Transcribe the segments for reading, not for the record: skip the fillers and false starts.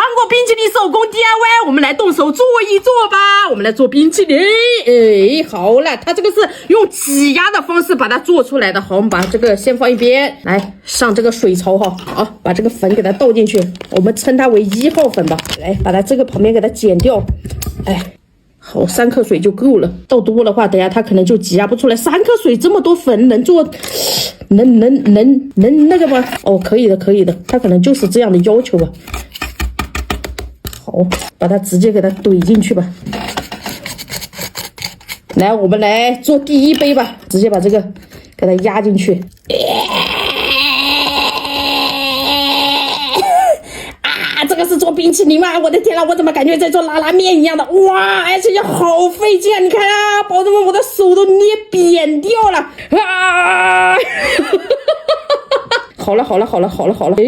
韩国冰淇淋手工 DIY， 我们来动手做一做吧。我们来做冰淇淋。哎，好了，它这个是用挤压的方式把它做出来的。好，我们把这个先放一边，来上这个水槽哈。好，把这个粉给它倒进去，我们称它为1号粉吧。来，把它这个旁边给它剪掉。哎。好，3克水就够了。倒多的话，等下它可能就挤压不出来。3克水这么多粉，能做，能那个吗？哦，可以的，可以的。它可能就是这样的要求吧。好，把它直接给它怼进去吧。来，我们来做第1杯吧，直接把这个给它压进去。这个是做冰淇淋吗？我的天啦，我怎么感觉在做拉拉面一样的？哇，而且也好费劲啊！你看啊，宝子们，我的手都捏扁掉了啊！好了，哎，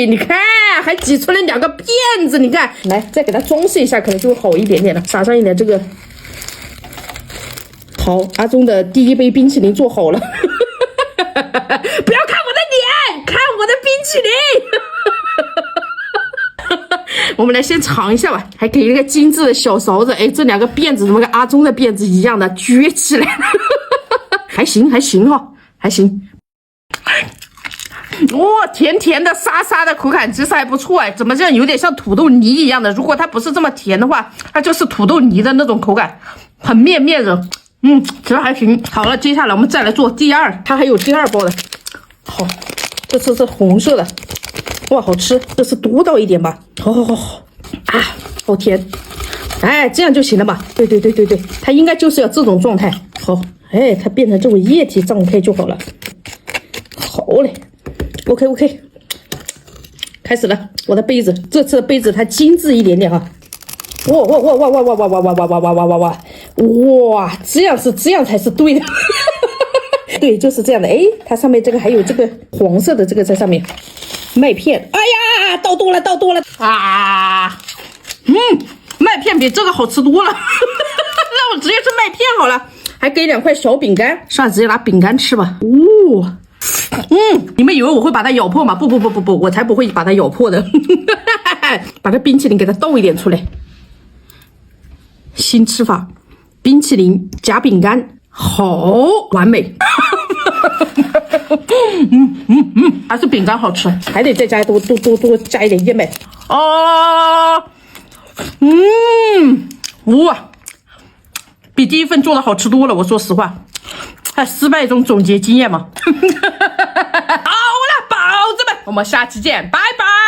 你看，还挤出来2个辫子，你看，来再给它装饰一下，可能就会好一点点了，撒上一点这个。好，阿忠的第1杯冰淇淋做好了。不要看我的脸，看我的冰淇淋。我们来先尝一下吧，还给了个精致的小勺子。哎，这2个辫子怎么跟阿忠的辫子一样的撅起来了？还行哈，还行。哇，甜甜的沙沙的口感其实还不错哎，怎么这样有点像土豆泥一样的？如果它不是这么甜的话，它就是土豆泥的那种口感，很面的。其实还行。好了，接下来我们再来做第2，它还有第2包的。好，这次是红色的。哇，好吃！这是多倒一点吧。好啊，好甜。哎，这样就行了吧？对，它应该就是要这种状态。好，哎，它变成这种液体胀开就好了。好嘞 ，OK， 开始了。我的杯子，这次的杯子它精致一点点哈。哇，这样才是对的。对，就是这样的。哎，它上面这个还有这个黄色的这个在上面。麦片，哎呀，倒多了啊！麦片比这个好吃多了。那我直接吃麦片好了，还给2块小饼干，算了，直接拿饼干吃吧。你们以为我会把它咬破吗？不，我才不会把它咬破的。把这冰淇淋给它倒一点出来。新吃法，冰淇淋夹饼干，好完美。还是饼干好吃，还得再加多加一点燕麦。哇，比第1份做的好吃多了。我说实话，失败中总结经验嘛。好了，宝子们，我们下期见，拜拜。